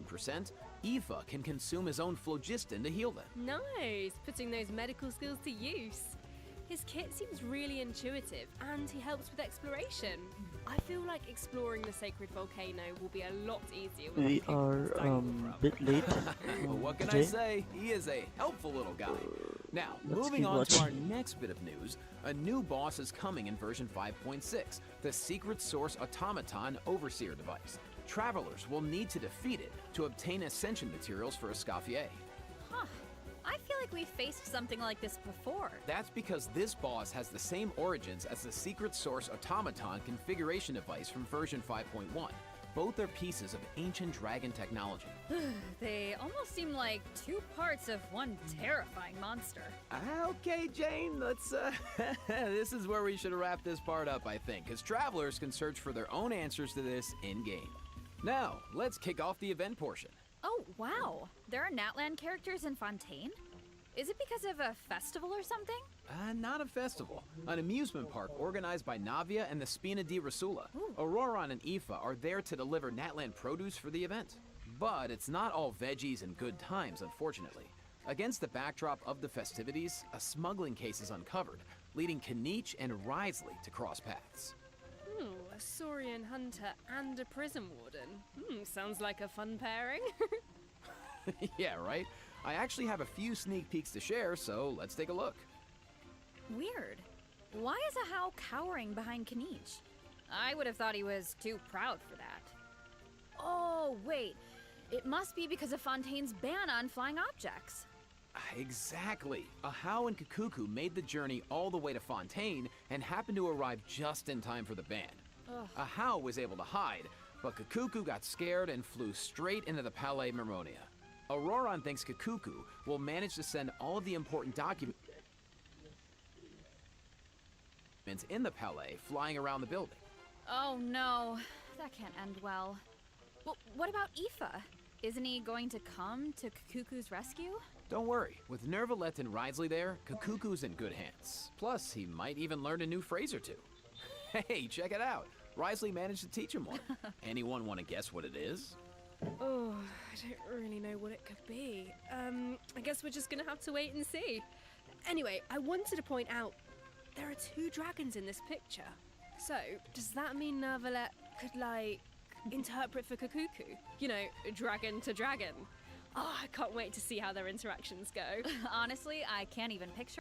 100%, Aoife can consume his own phlogiston to heal them. Nice, putting those medical skills to use. His kit seems really intuitive, and he helps with exploration. I feel like exploring the sacred volcano will be a lot easier with We the people are it's tangled from. bit late. Well, what can I today. say? He is a helpful little guy. Now, Let's moving keep on to our watching. next bit of news, a new boss is coming in version 5.6, the Secret Source Automaton Overseer device. Travelers will need to defeat it to obtain ascension materials for Escoffier. Huh. I feel like we faced something like this before. That's because this boss has the same origins as the Secret Source Automaton configuration device from version 5.1. Both are pieces of ancient dragon technology. They almost seem like two parts of one terrifying monster. Okay, Jane, let's, this is where we should wrap this part up, I think, because travelers can search for their own answers to this in-game. Now, let's kick off the event portion. Oh, wow. There are Natlan characters in Fontaine? Is it because of a festival or something? Not a festival. An amusement park organized by Navia and the Spina di Rasula. Auroron and Aoife are there to deliver Natlan produce for the event. But it's not all veggies and good times, unfortunately. Against the backdrop of the festivities, a smuggling case is uncovered, leading Kniech and Risley to cross paths. A Saurian hunter and a prison warden. Sounds like a fun pairing. Yeah, right? I actually have a few sneak peeks to share, so let's take a look. Weird. Why is Ahau cowering behind Kniech? I would have thought he was too proud for that. Oh, wait. It must be because of Fontaine's ban on flying objects. Exactly. Ahau and Kakuku made the journey all the way to Fontaine and happened to arrive just in time for the ban. Ahau was able to hide, but Kakuku got scared and flew straight into the Palais Mermonia. Auroron thinks Kakuku will manage to send all of the important documents in the Palais flying around the building. Oh no, that can't end well. Well, what about Aoife? Isn't he going to come to Kakuku's rescue? Don't worry, with Nervalette and Risley there, Kakuku's in good hands. Plus, he might even learn a new phrase or two. Hey, check it out. Risley managed to teach him one. Anyone want to guess what it is? Oh, I don't really know what it could be. I guess we're just gonna have to wait and see. Anyway, I wanted to point out there are two dragons in this picture. So, does that mean Nervalette could, like, interpret for Kakuku? You know, dragon to dragon. Oh, I can't wait to see how their interactions go. Honestly, I can't even picture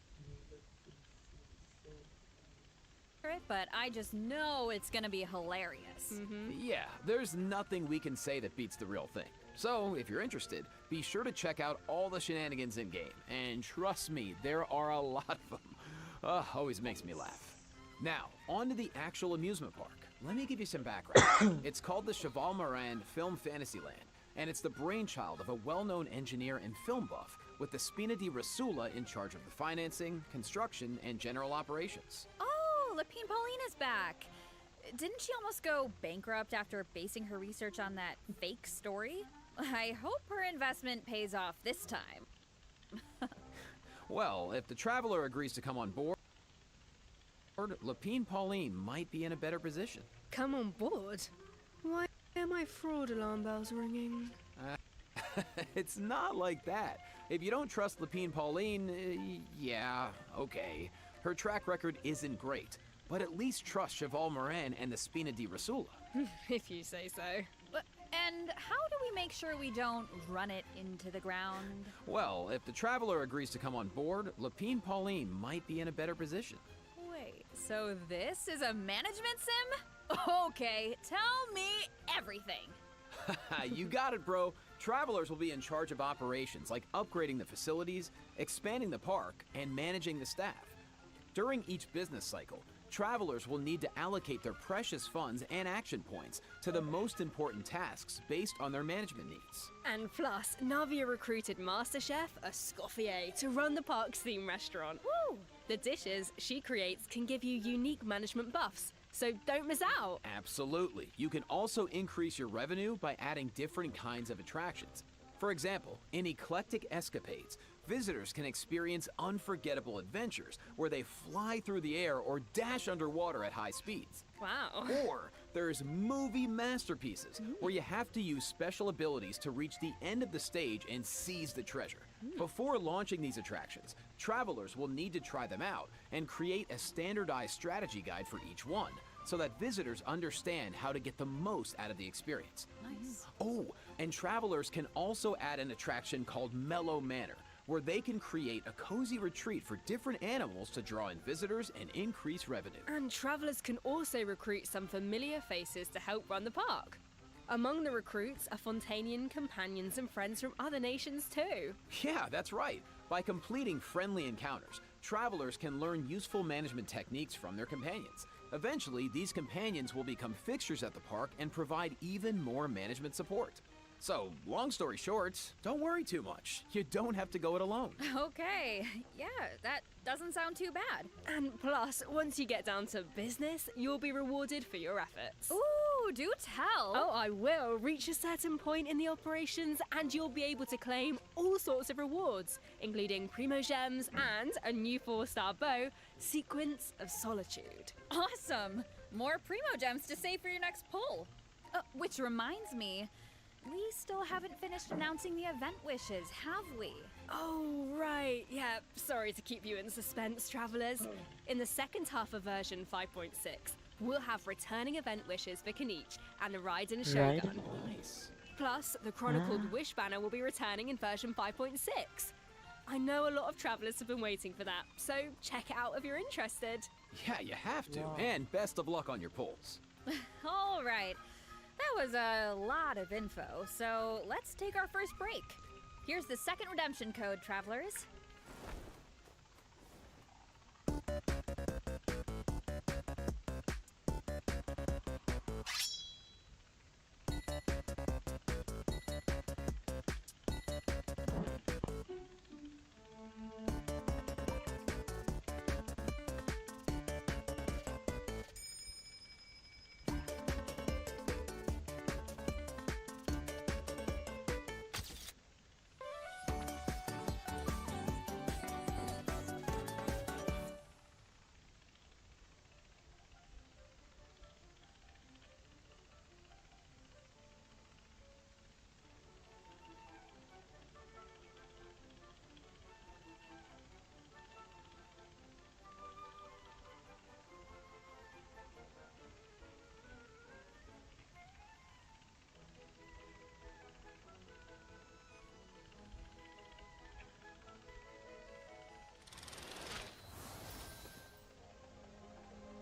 it, but I just know it's gonna be hilarious. Yeah, there's nothing we can say that beats the real thing. So, if you're interested, be sure to check out all the shenanigans in-game. And trust me, there are a lot of them. Always makes me laugh. Now, on to the actual amusement park. Let me give you some background. It's called the Cheval Moran Film Fantasyland, and it's the brainchild of a well-known engineer and film buff with the Spina di Rasula in charge of the financing, construction, and general operations. Oh, Lapine Pauline is back. Didn't she almost go bankrupt after basing her research on that fake story? I hope her investment pays off this time. Well, if the Traveler agrees to come on board, Lapine Pauline might be in a better position. Come on board? Why are my fraud alarm bells ringing? It's not like that. If you don't trust Lapine Pauline, yeah, okay. Her track record isn't great, but at least trust Cheval Moran and the Spina di Rasula. If you say so. And how do we make sure we don't run it into the ground? Well, if the Traveler agrees to come on board, Lapine Pauline might be in a better position. Wait, so this is a management sim? Okay, tell me everything. You got it, bro. Travelers will be in charge of operations like upgrading the facilities, expanding the park, and managing the staff. During each business cycle, travelers will need to allocate their precious funds and action points to the most important tasks based on their management needs. And plus, Navia recruited Master Chef Escoffier to run the park's theme restaurant. Woo! The dishes she creates can give you unique management buffs, so don't miss out. Absolutely. You can also increase your revenue by adding different kinds of attractions. For example, in Eclectic Escapades, Visitors can experience unforgettable adventures where they fly through the air or dash underwater at high speeds. Wow. Or there's movie masterpieces where you have to use special abilities to reach the end of the stage and seize the treasure. Before launching these attractions, travelers will need to try them out and create a standardized strategy guide for each one, so that visitors understand how to get the most out of the experience. Nice. Oh, and travelers can also add an attraction called Mellow Manor, where they can create a cozy retreat for different animals to draw in visitors and increase revenue. And travelers can also recruit some familiar faces to help run the park. Among the recruits are Fontanian companions and friends from other nations too. Yeah, that's right. By completing friendly encounters, travelers can learn useful management techniques from their companions. Eventually, these companions will become fixtures at the park and provide even more management support. So, long story short, don't worry too much. You don't have to go it alone. Okay, yeah, that doesn't sound too bad. And plus, once you get down to business, you'll be rewarded for your efforts. Ooh, do tell. Oh, I will. Reach a certain point in the operations and you'll be able to claim all sorts of rewards, including Primo Gems and a new 4-star bow, Sequence of Solitude. Awesome! More Primo Gems to save for your next pull. Which reminds me, we still haven't finished announcing the event wishes, have we? Oh, right. Yeah, sorry to keep you in suspense, travelers. In the second half of version 5.6, we'll have returning event wishes for Kaniche and the Raiden Shogun. Nice. Plus, the Chronicled Wish banner will be returning in version 5.6. I know a lot of travelers have been waiting for that, so check it out if you're interested. Yeah, you have to. And best of luck on your polls. All right. That was a lot of info, so let's take our first break. Here's the second redemption code, travelers.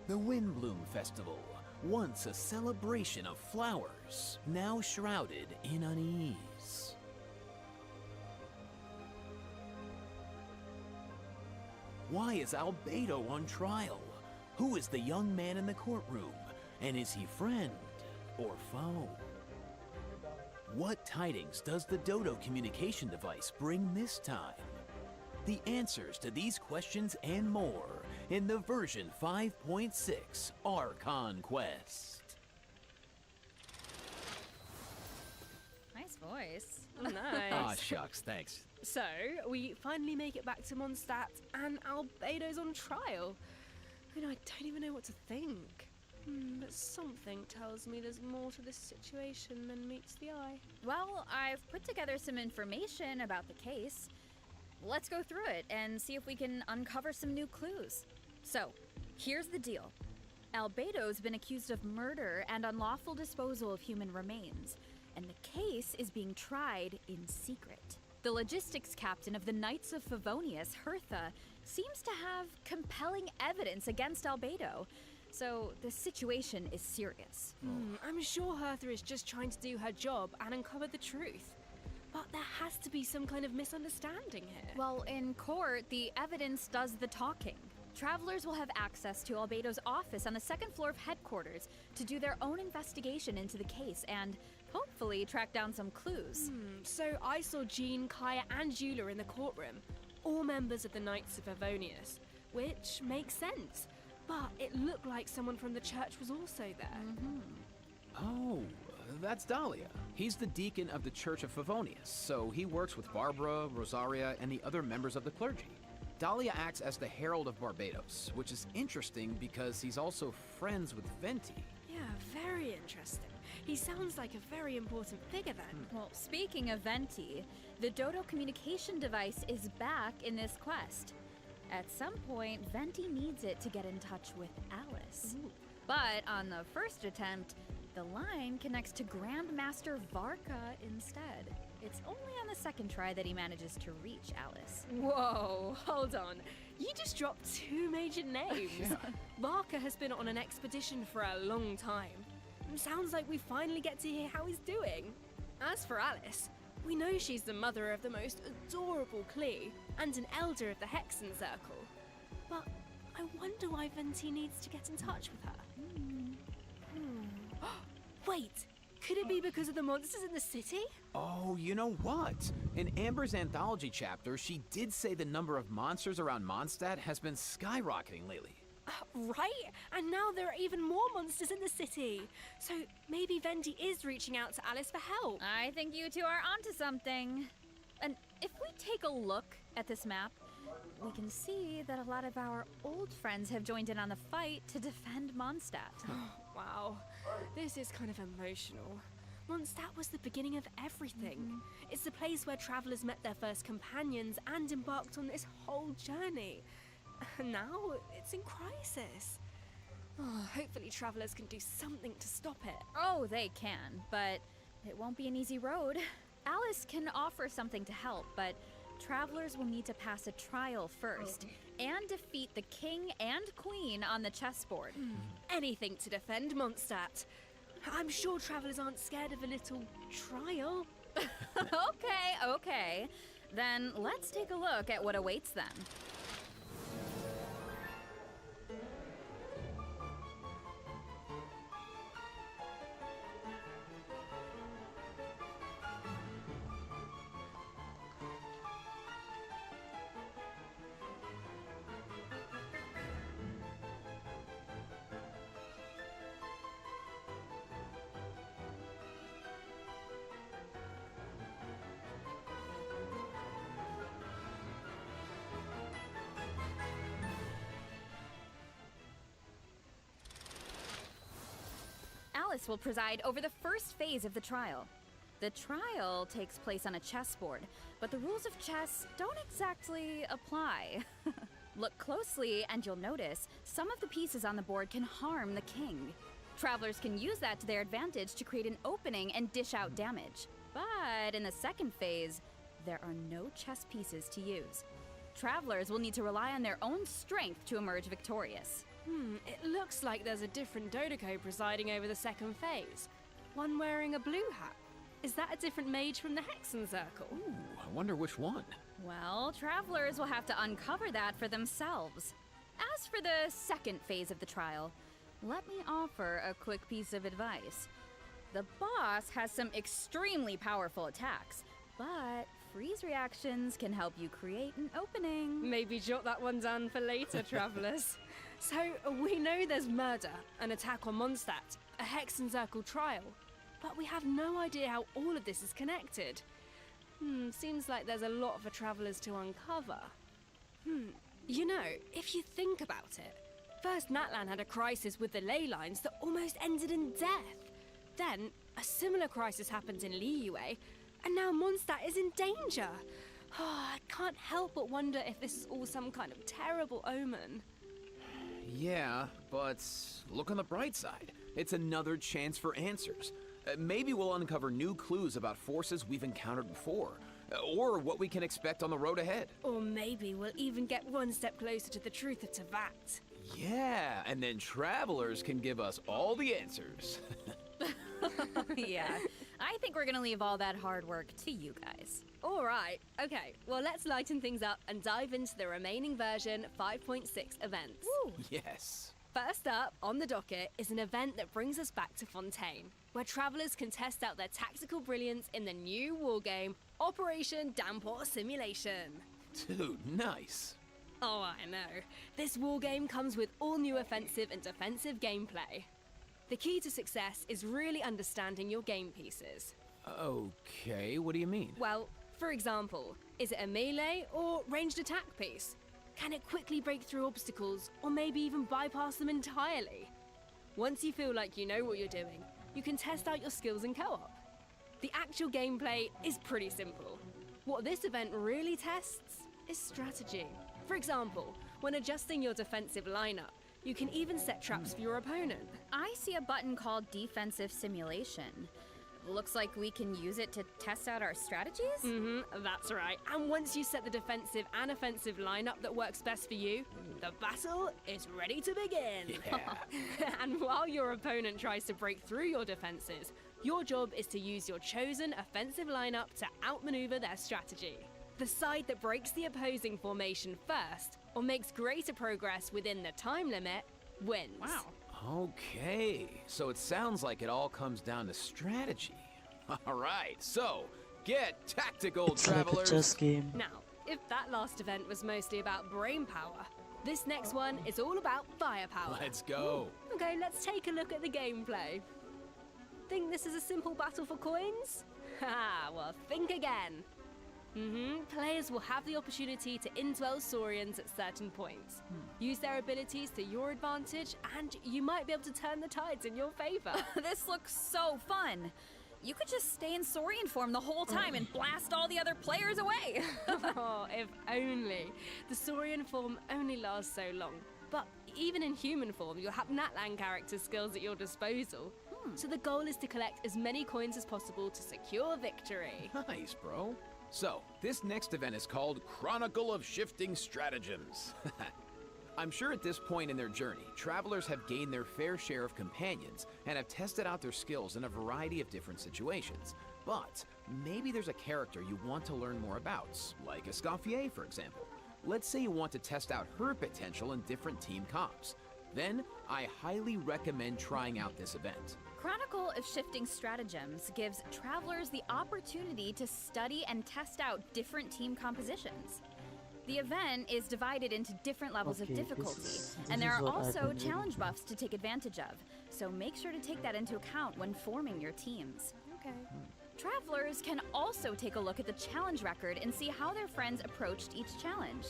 The Windbloom Festival, once a celebration of flowers, now shrouded in unease. Why is Albedo on trial? Who is the young man in the courtroom? And is he friend or foe? What tidings does the Dodo communication device bring this time? The answers to these questions and more in the version 5.6 Archon Quest. Nice voice. Nice. Ah, shucks, thanks. So, we finally make it back to Mondstadt, and Albedo's on trial. I don't even know what to think. But something tells me there's more to this situation than meets the eye. Well, I've put together some information about the case. Let's go through it and see if we can uncover some new clues. So, here's the deal. Albedo's been accused of murder and unlawful disposal of human remains, and the case is being tried in secret. The logistics captain of the Knights of Favonius, Hertha, seems to have compelling evidence against Albedo, so the situation is serious. I'm sure Hertha is just trying to do her job and uncover the truth. But there has to be some kind of misunderstanding here. Well, in court, the evidence does the talking. Travelers will have access to Albedo's office on the second floor of headquarters to do their own investigation into the case and hopefully track down some clues. So I saw Jean, Kaya, and Eula in the courtroom, all members of the Knights of Favonius, which makes sense. But it looked like someone from the church was also there. Oh, that's Dahlia. He's the deacon of the Church of Favonius, so he works with Barbara, Rosaria, and the other members of the clergy. Dahlia acts as the Herald of Barbados, which is interesting because he's also friends with Venti. Yeah, very interesting. He sounds like a very important figure then. Well, speaking of Venti, the Dodo communication device is back in this quest. At some point, Venti needs it to get in touch with Alice. Ooh. But on the first attempt, the line connects to Grandmaster Varka instead. It's only on the second try that he manages to reach Alice. Whoa, hold on. You just dropped two major names. Barker has been on an expedition for a long time. Sounds like we finally get to hear how he's doing. As for Alice, we know she's the mother of the most adorable Klee and an elder of the Hexen Circle. But I wonder why Venti needs to get in touch with her. Wait, could it be because of the monsters in the city? Oh, you know what? In Amber's anthology chapter, she did say the number of monsters around Mondstadt has been skyrocketing lately. Right? And now there are even more monsters in the city. So maybe Venti is reaching out to Alice for help. I think you two are onto something. And if we take a look at this map, we can see that a lot of our old friends have joined in on the fight to defend Mondstadt. Wow, this is kind of emotional. Mondstadt was the beginning of everything. It's the place where travelers met their first companions and embarked on this whole journey. And now it's in crisis. Oh, hopefully travelers can do something to stop it. Oh, they can, but it won't be an easy road. Alice can offer something to help, but travelers will need to pass a trial first and defeat the king and queen on the chessboard. Anything to defend Mondstadt. I'm sure travelers aren't scared of a little trial. Okay. Then let's take a look at what awaits them. Alice will preside over the first phase of the trial. The trial takes place on a chessboard, but the rules of chess don't exactly apply. Look closely and you'll notice some of the pieces on the board can harm the king. Travelers can use that to their advantage to create an opening and dish out damage. But in the second phase, there are no chess pieces to use. Travelers will need to rely on their own strength to emerge victorious. It looks like there's a different Dodoco presiding over the second phase. One wearing a blue hat. Is that a different mage from the Hexen Circle? Ooh, I wonder which one. Well, travelers will have to uncover that for themselves. As for the second phase of the trial, let me offer a quick piece of advice. The boss has some extremely powerful attacks, but freeze reactions can help you create an opening. Maybe jot that one down for later, travelers. So, we know there's murder, an attack on Mondstadt, a Hexen Circle trial, but we have no idea how all of this is connected. Seems like there's a lot for travelers to uncover. You know, if you think about it, first Natlan had a crisis with the ley lines that almost ended in death. Then, a similar crisis happened in Liyue, and now Mondstadt is in danger. I can't help but wonder if this is all some kind of terrible omen. Yeah, but look on the bright side. It's another chance for answers. Maybe we'll uncover new clues about forces we've encountered before, or what we can expect on the road ahead. Or maybe we'll even get one step closer to the truth of Tevat. Yeah, and then travelers can give us all the answers. Yeah, I think we're gonna leave all that hard work to you guys. All right, okay, well let's lighten things up and dive into the remaining version 5.6 events. Woo! Yes. First up on the docket is an event that brings us back to Fontaine, where travelers can test out their tactical brilliance in the new wargame, Operation Damport Simulation. Dude, nice. Oh, I know. This wargame comes with all new offensive and defensive gameplay. The key to success is really understanding your game pieces. Okay, what do you mean? Well, for example, is it a melee or ranged attack piece? Can it quickly break through obstacles or maybe even bypass them entirely? Once you feel like you know what you're doing, you can test out your skills in co-op. The actual gameplay is pretty simple. What this event really tests is strategy. For example, when adjusting your defensive lineup, you can even set traps for your opponent. I see a button called Defensive Simulation. Looks like we can use it to test out our strategies? That's right. And once you set the defensive and offensive lineup that works best for you, the battle is ready to begin. Yeah. And while your opponent tries to break through your defenses, your job is to use your chosen offensive lineup to outmaneuver their strategy. The side that breaks the opposing formation first, or makes greater progress within the time limit, wins. Wow. Okay, so it sounds like it all comes down to strategy. All right, so get tactical, It's like a travelers. chess game. Now, if that last event was mostly about brain power, this next one is all about firepower. Let's go. Okay, let's take a look at the gameplay. Think this is a simple battle for coins? Ha, well, think again. Players will have the opportunity to indwell Saurians at certain points. Use their abilities to your advantage, and you might be able to turn the tides in your favor. This looks so fun. You could just stay in Saurian form the whole time and blast all the other players away. Oh, if only. The Saurian form only lasts so long. But even in human form, you'll have Natlan character skills at your disposal. So the goal is to collect as many coins as possible to secure victory. Nice, bro. So, this next event is called Chronicle of Shifting Stratagems. I'm sure at this point in their journey, travelers have gained their fair share of companions and have tested out their skills in a variety of different situations. But maybe there's a character you want to learn more about, like Escoffier, for example. Let's say you want to test out her potential in different team comps. Then, I highly recommend trying out this event. Chronicle of Shifting Stratagems gives travelers the opportunity to study and test out different team compositions. The event is divided into different levels of Okay, difficulty, this and there is are what I've also been challenge reading. buffs to take advantage of, so make sure to take that into account when forming your teams. Okay. Travelers can also take a look at the challenge record and see how their friends approached each challenge.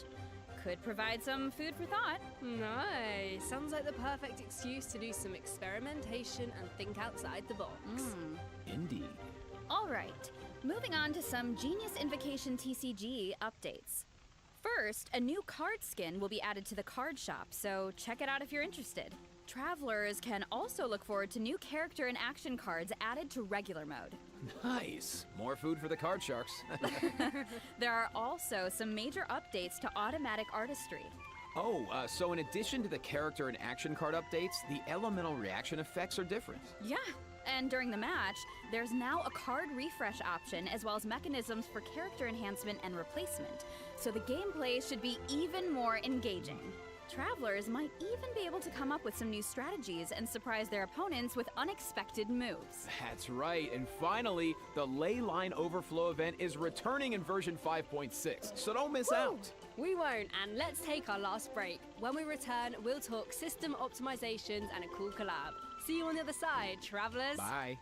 Could provide some food for thought. Nice. Sounds like the perfect excuse to do some experimentation and think outside the box. Indeed. All right, moving on to some Genius Invocation TCG updates. First, a new card skin will be added to the card shop, so check it out if you're interested. Travelers can also look forward to new character and action cards added to regular mode. Nice. More food for the card sharks. There are also some major updates to automatic artistry. Oh, so in addition to the character and action card updates, the elemental reaction effects are different. Yeah, and during the match, there's now a card refresh option as well as mechanisms for character enhancement and replacement, so the gameplay should be even more engaging. Travelers might even be able to come up with some new strategies and surprise their opponents with unexpected moves. That's right, and finally, the Ley Line Overflow event is returning in version 5.6, so don't miss out. We won't, and let's take our last break. When we return, we'll talk system optimizations and a cool collab. See you on the other side, travelers. Bye.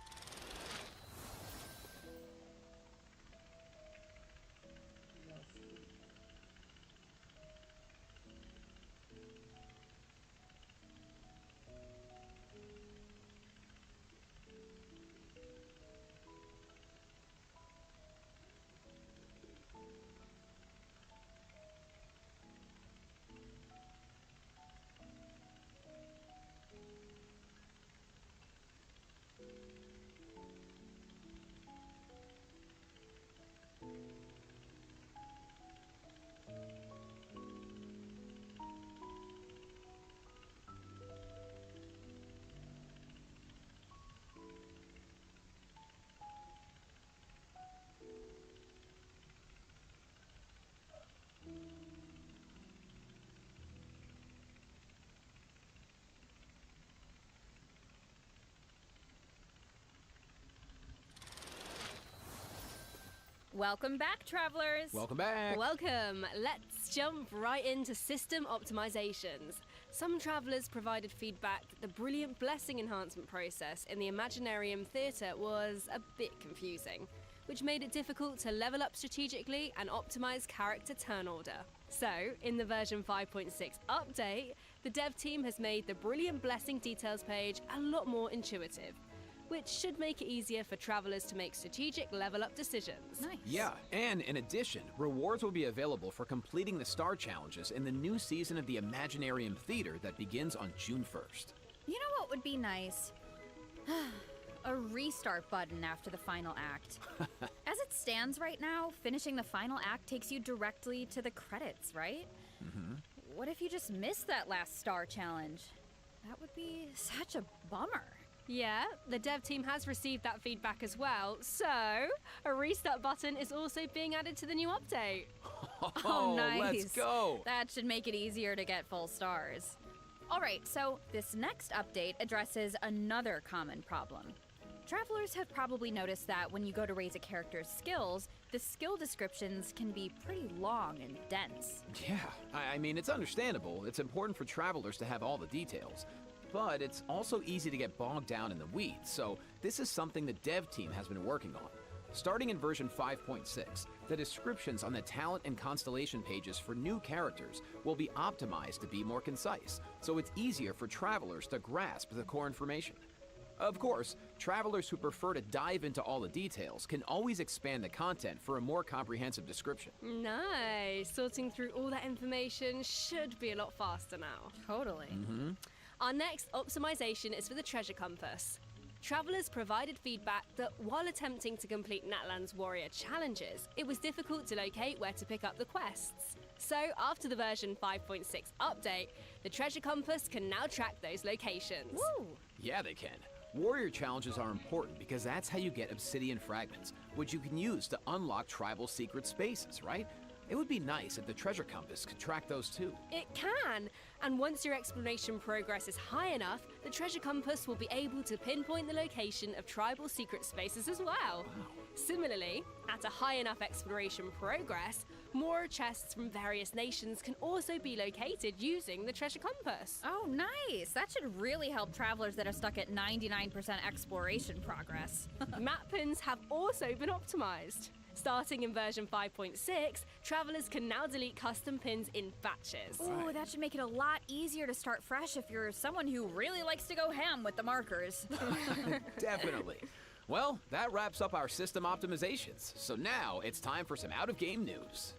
Welcome back, travelers! Welcome back. Welcome. Let's jump right into system optimizations. Some travelers provided feedback that the brilliant blessing enhancement process in the Imaginarium Theatre was a bit confusing, which made it difficult to level up strategically and optimize character turn order. So, in the version 5.6 update, the dev team has made the brilliant blessing details page a lot more intuitive, which should make it easier for travelers to make strategic level up decisions. Nice. Yeah, and in addition, rewards will be available for completing the star challenges in the new season of the Imaginarium Theater that begins on June 1st. You know what would be nice? A restart button after the final act. As it stands right now, finishing the final act takes you directly to the credits, right? What if you just missed that last star challenge? That would be such a bummer. Yeah, the dev team has received that feedback as well, so a restart button is also being added to the new update. Oh, nice. Let's go! That should make it easier to get full stars. All right, so this next update addresses another common problem. Travelers have probably noticed that when you go to raise a character's skills, the skill descriptions can be pretty long and dense. Yeah, I mean, it's understandable. It's important for travelers to have all the details. But it's also easy to get bogged down in the weeds, so this is something the dev team has been working on. Starting in version 5.6, the descriptions on the talent and constellation pages for new characters will be optimized to be more concise, so it's easier for travelers to grasp the core information. Of course, travelers who prefer to dive into all the details can always expand the content for a more comprehensive description. Nice. Sorting through all that information should be a lot faster now. Totally. Our next optimization is for the treasure compass. Travelers provided feedback that while attempting to complete Natlan's warrior challenges, it was difficult to locate where to pick up the quests. So, after the version 5.6 update, the treasure compass can now track those locations. Woo! Yeah, they can. Warrior challenges are important because that's how you get obsidian fragments, which you can use to unlock tribal secret spaces, right? It would be nice if the treasure compass could track those too. It can! And once your exploration progress is high enough, the treasure compass will be able to pinpoint the location of tribal secret spaces as well. Similarly, at a high enough exploration progress, more chests from various nations can also be located using the treasure compass. Oh, nice. That should really help travelers that are stuck at 99% exploration progress. Map pins have also been optimized. Starting in version 5.6, travelers can now delete custom pins in batches. Ooh, that should make it a lot easier to start fresh if you're someone who really likes to go ham with the markers. Definitely. Well, that wraps up our system optimizations. So now it's time for some out-of-game news.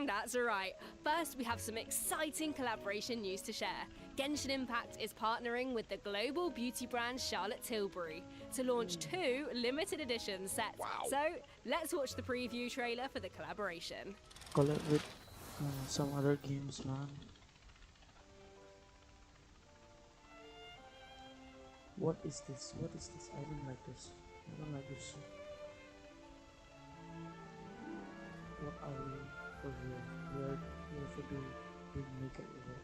That's right. First, we have some exciting collaboration news to share. Genshin Impact is partnering with the global beauty brand Charlotte Tilbury to launch 2 limited edition sets. Wow. So, let's watch the preview trailer for the collaboration. Collab with some other games, man. What is this? What is this? I don't like this. I don't like this. What are we for here? We're for doing makeup with it.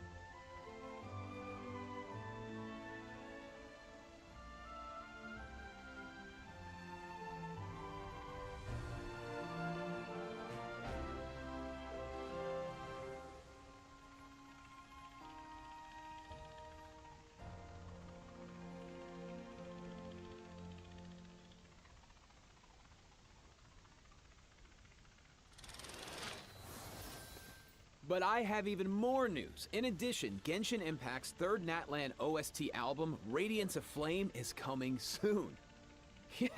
But I have even more news. In addition, Genshin Impact's third Natlan OST album, Radiance of Flame, is coming soon. Yeah,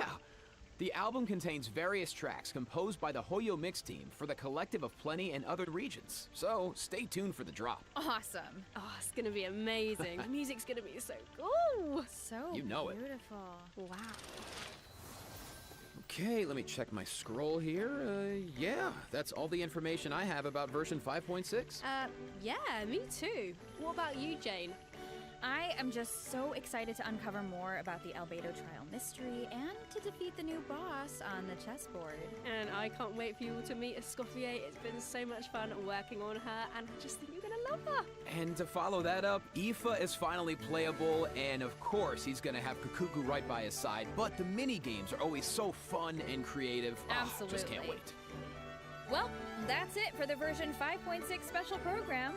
the album contains various tracks composed by the Hoyo Mix team for the Collective of Plenty and other regions. So stay tuned for the drop. Awesome. Oh, it's gonna be amazing. The music's gonna be so cool. So You know it. beautiful. Wow. Okay, let me check my scroll here. Yeah, that's all the information I have about version 5.6. Yeah, me too. What about you, Jane? I am just so excited to uncover more about the Albedo trial mystery and to defeat the new boss on the chessboard. And I can't wait for you all to meet Escoffier. It's been so much fun working on her, and I just think you're gonna love her. And to follow that up, Aoife is finally playable, and of course he's gonna have Kukuku right by his side, but the mini games are always so fun and creative. Absolutely. Just can't wait. Well, that's it for the version 5.6 special program.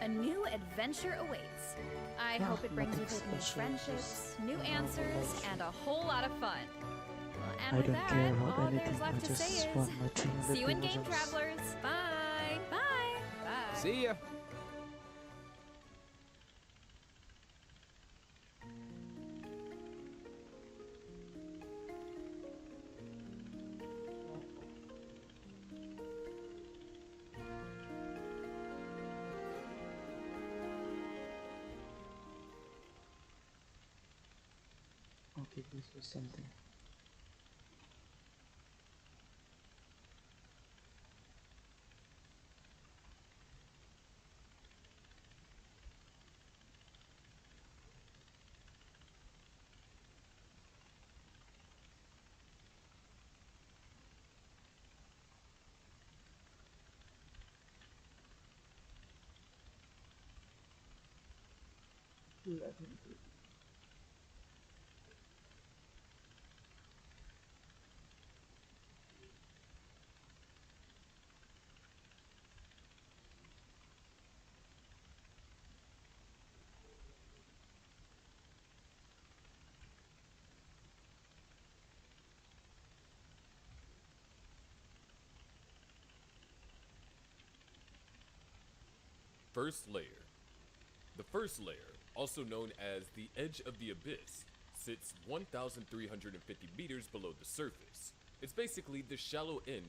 A new adventure awaits. I hope it brings with it new friendships, new answers, and a whole lot of fun. Well, and I with don't that, care about all anything. there's left I to just say is, want my 300 see you in Game Primogems. Travelers. Bye. Bye. Bye. See ya. Okay, this was something. Let him do it. First layer. The first layer, also known as the edge of the abyss, sits 1,350 meters below the surface. It's basically the shallow end